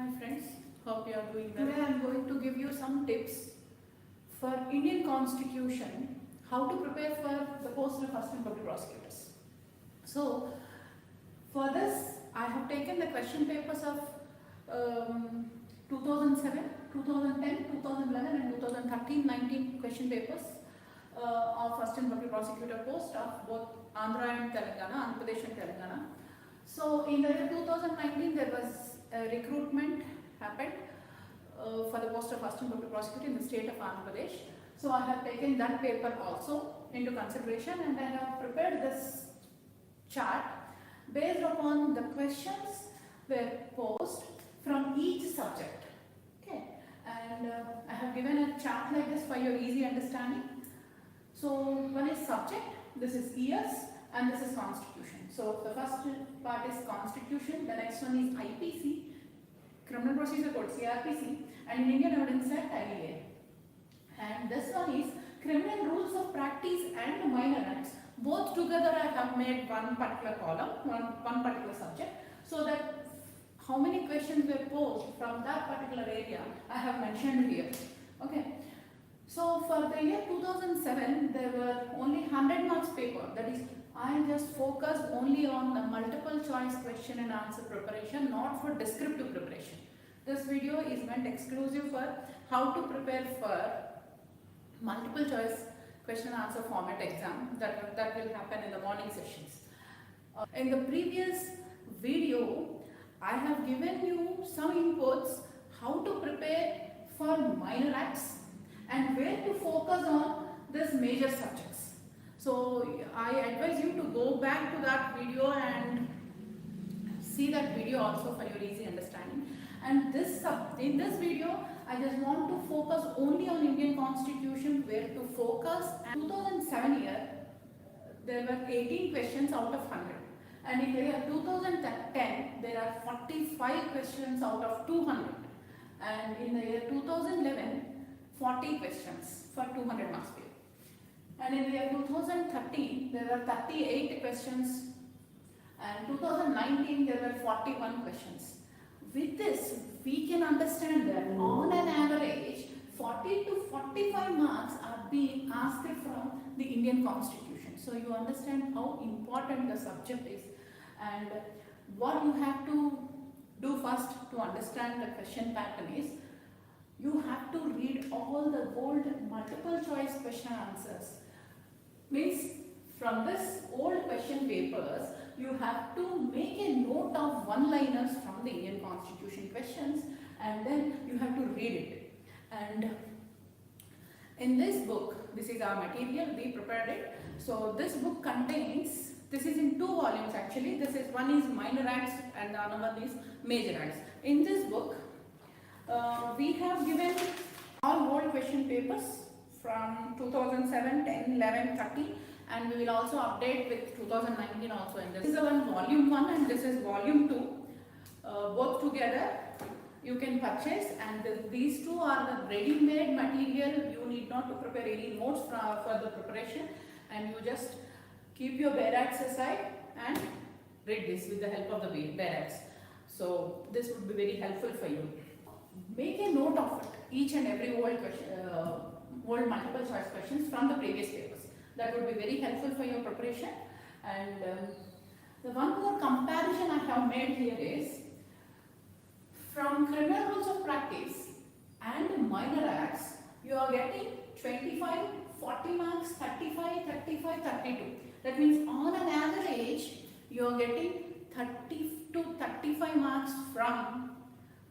Hi friends, hope you are doing well. Today I am going to give you some tips for Indian Constitution, how to prepare for the post of Assistant Public Prosecutors. So for this I have taken the question papers of 2007, 2010, 2011 and 2013-19 question papers of Assistant Public Prosecutor post of both Andhra and Telangana, Andhra Pradesh and Telangana. So in the year 2019 there was a recruitment happened for the post of Assistant Public Prosecutor in the state of Andhra Pradesh. So I have taken that paper also into consideration and I have prepared this chart based upon the questions were posed from each subject. Okay, and I have given a chart like this for your easy understanding. So one is subject, this is years, and this is constitution. So the first part is constitution, the next one is IPC, Criminal Procedure Code, CRPC, and in Indian Evidence Act, IEA. And this one is criminal rules of practice and minor acts. Both together I have made one particular column, one particular subject, so that how many questions were posed from that particular area I have mentioned here. Okay. So for the year 2007, there were only 100 marks paper. That is, I just focused only on the multiple choice question and answer preparation, not for descriptive preparation. This video is meant exclusive for how to prepare for multiple choice question and answer format exam that will happen in the morning sessions. In the previous video, I have given you some inputs how to prepare for minor acts and where to focus on these major subjects. So I advise you to go back to that video and see that video also for your easy understanding. And in this video, I just want to focus only on Indian Constitution, where to focus. And 2007 year, there were 18 questions out of 100. And in the year 2010, there are 45 questions out of 200. And in the year 2011, 40 questions for 200 marks paper. And in the year 2013, there were 38 questions, and 2019 there were 41 questions. With this, we can understand that on an average, 40 to 45 marks are being asked from the Indian Constitution. So you understand how important the subject is, and what you have to do first to understand the question pattern is, you have to read all the old multiple choice question answers. Means from this old question papers, you have to make a note of one-liners from the Indian Constitution questions, and then you have to read it. And in this book, this is our material, we prepared it. So this book contains, this is in 2 volumes actually. This is, one is minor acts and the other one is major acts. In this book, we have given all old question papers from 2007, 10, 11, 13, and we will also update with 2019 also in this. This is one volume 1 and this is volume 2. Both together you can purchase, and these two are the ready-made material. You need not to prepare any notes for the preparation, and you just keep your bare acts aside and read this with the help of the bare acts. So this would be very helpful for you. Make a note of it, each and every old question, old multiple choice questions from the previous papers. That would be very helpful for your preparation. And the one more comparison I have made here is, from criminal rules of practice and minor acts, you are getting 25, 40 marks, 35, 35, 32. That means on an average, you are getting 30 to 35 marks from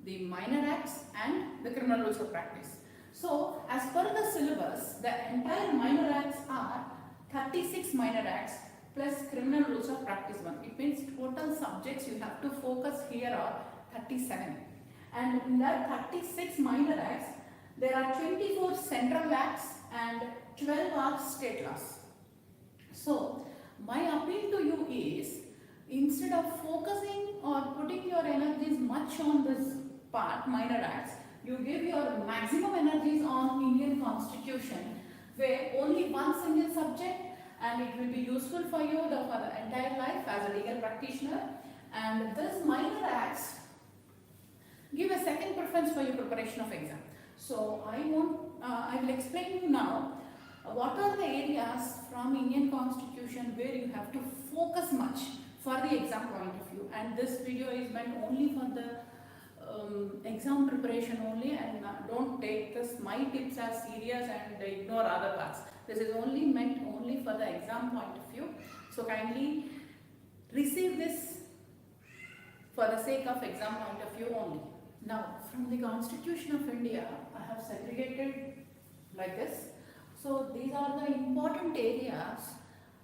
the minor acts and the criminal rules of practice. So as per the syllabus, the entire minor acts are 36 minor acts plus criminal rules of practice 1. It means total subjects you have to focus here are 37. And in that 36 minor acts, there are 24 central acts and 12 are state laws. So my appeal to you is, instead of focusing or putting your energies much on this part, minor acts, you give your maximum energies on Indian Constitution, where only one single subject, and it will be useful for you for the entire life as a legal practitioner. And this minor acts, give a second preference for your preparation of exam. So I will explain you now what are the areas from Indian Constitution where you have to focus much for the exam point of view, and this video is meant only for the exam preparation only, and don't take this my tips as serious and ignore other parts. This is only meant only for the exam point of view, so kindly receive this for the sake of exam point of view only. Now, from the Constitution of India, I have segregated like this. So these are the important areas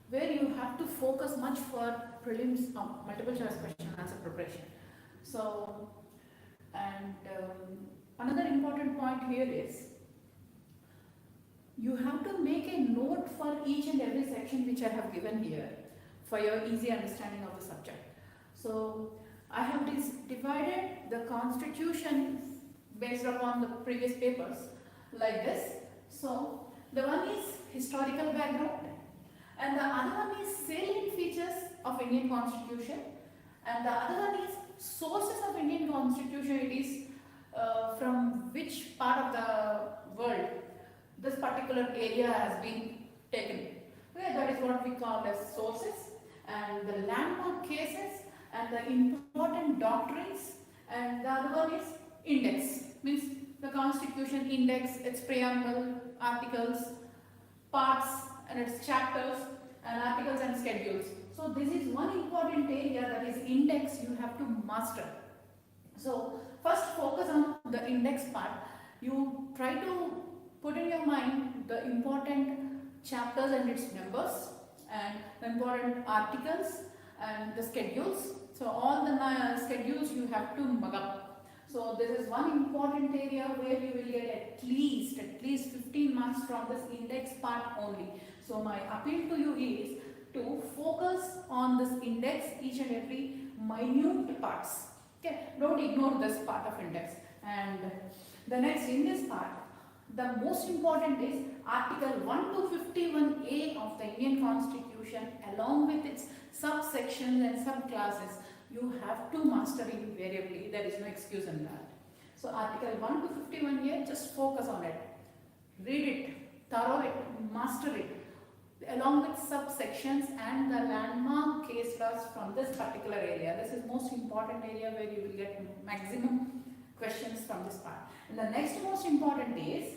where you have to focus much for prelims, multiple choice question answer preparation. So, and another important point here is you have to make a note for each and every section which I have given here for your easy understanding of the subject. So I have divided the Constitution based upon the previous papers like this. So the one is historical background, and the other one is salient features of Indian Constitution, and the other one is sources of Indian Constitution. It is from which part of the world this particular area has been taken. Okay, that is what we call as sources, and the landmark cases and the important doctrines, and the other one is index, means the Constitution index, its preamble, articles, parts and its chapters, and articles and schedules. So this is one important area, that is index, you have to master. So first focus on the index part. You try to put in your mind the important chapters and its numbers, and the important articles and the schedules. So all the schedules you have to mug up. So this is one important area where you will get at least 15 marks from this index part only. So my appeal to you is to focus on this index, each and every minute parts. Okay, don't ignore this part of index. And the next, in this part, the most important is Article 1 to 51A of the Indian Constitution, along with its subsections and subclasses. You have to master invariably. There is no excuse in that. So Article 1 to 51A, just focus on it. Read it, thorough it, master it, along with subsections and the landmark case laws from this particular area. This is most important area where you will get maximum questions from this part. And the next most important is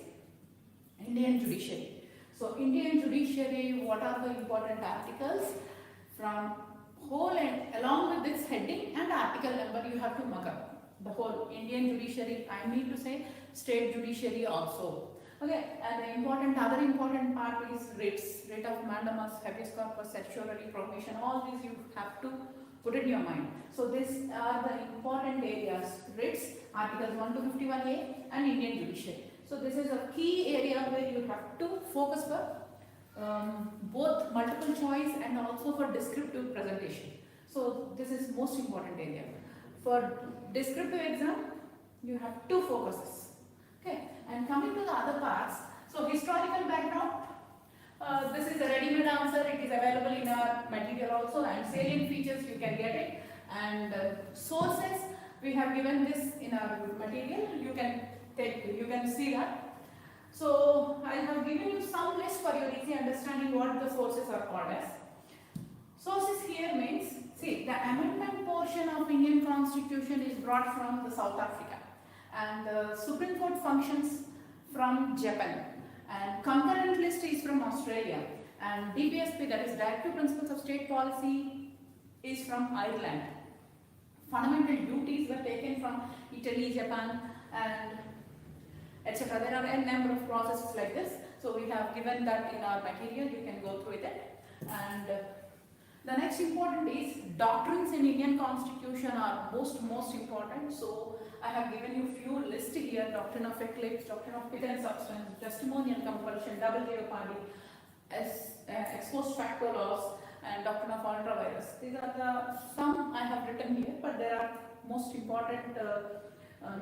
Indian judiciary. So Indian judiciary, what are the important articles from whole, and along with this heading and article number you have to mug up. The whole Indian judiciary, I need to say state judiciary also. Okay, and the other important part is writs, writ of mandamus, habeas corpus, statutory prohibition. All these you have to put in your mind. So these are the important areas: writs, articles 1 to 51A, and Indian judiciary. So this is a key area where you have to focus for both multiple choice and also for descriptive presentation. So this is most important area. For descriptive exam, you have two focuses. Okay, and coming to the other parts, so historical background, this is a ready-made answer, it is available in our material also, and salient features you can get it, and sources, we have given this in our material, you can see that. So I have given you some list for your easy understanding what the sources are called as. Sources here means, see, the amendment portion of Indian Constitution is brought from the South Africa, and the Supreme Court functions from Japan, and concurrent list is from Australia, and DPSP, that is Directive Principles of State Policy, is from Ireland. Fundamental duties were taken from Italy, Japan, and etc. There are a number of processes like this. So we have given that in our material, you can go through it. And the next important is doctrines in Indian Constitution are most important. So I have given you few lists here: doctrine of eclipse, doctrine of pith and substance, testimonial compulsion, double jeopardy, ex post facto laws, and doctrine of ultra vires. These are the some I have written here, but there are most important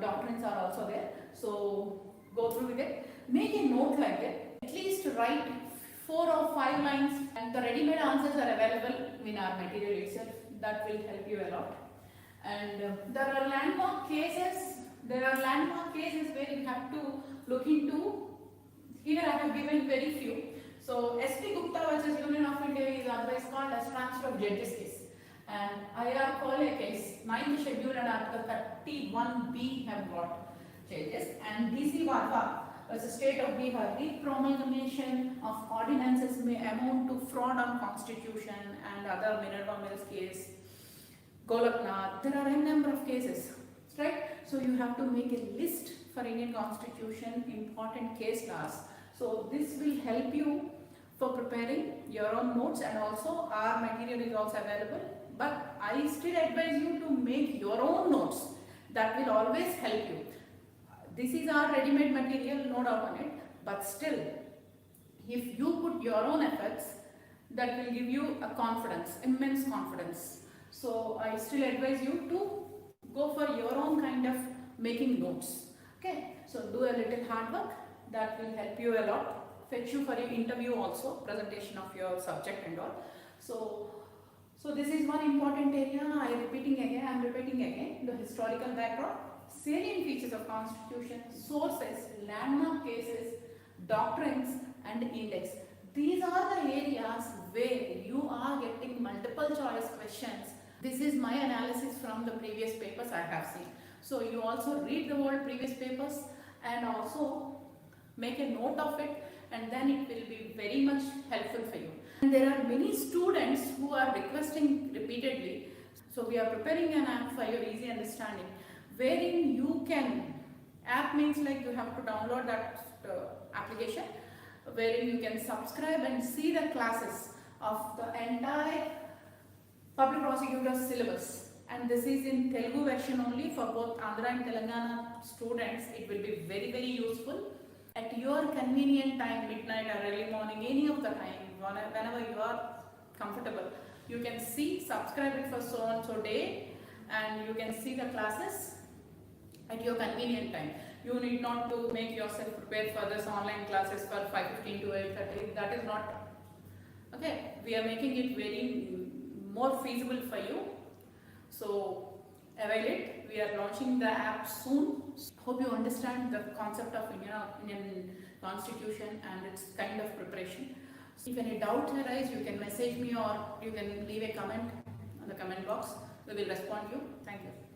doctrines are also there. So go through with it. Make a note like it. At least write 4 or 5 lines, and the ready-made answers are available in our material itself. That will help you a lot. And there are landmark cases There are landmark cases where you have to look into. Here I have given very few. So SP Gupta versus Union of India is otherwise called as transfer of judges case. And IR Kole case, 9th schedule and Article 31B have got changes. And DC Wadhwa versus State of Bihar, the promulgation of ordinances may amount to fraud on constitution and other Minerva Mills case, Golaknath. There are a number of cases, right? So you have to make a list for Indian Constitution, important case laws. So this will help you for preparing your own notes, and also our material is also available. But I still advise you to make your own notes. That will always help you. This is our ready-made material, no doubt on it. But still, if you put your own efforts, that will give you a confidence, immense confidence. So I still advise you to go for your own kind of making notes. Okay, so do a little hard work. That will help you a lot. Fetch you for your interview also, presentation of your subject and all. So this is one important area. I am repeating again the historical background, salient features of Constitution, sources, landmark cases, doctrines, and index. These are the areas where you are getting multiple choice questions. This is my analysis from the previous papers I have seen. So you also read the whole previous papers and also make a note of it, and then it will be very much helpful for you. And there are many students who are requesting repeatedly. So we are preparing an app for your easy understanding, wherein you can, app means like you have to download that application, wherein you can subscribe and see the classes of the entire public prosecutor syllabus. And this is in Telugu version only for both Andhra and Telangana students. It will be very, very useful. At your convenient time, midnight or early morning, any of the time, whenever you are comfortable, you can see, subscribe it for so and so day, and you can see the classes at your convenient time. You need not to make yourself prepare for this online classes for 5:15 to 8:30. That is not, okay. We are making it very more feasible for you. So avail it. We are launching the app soon. Hope you understand the concept of Indian Constitution and its kind of preparation. If any doubts arise, you can message me or you can leave a comment on the comment box. We will respond to you. Thank you.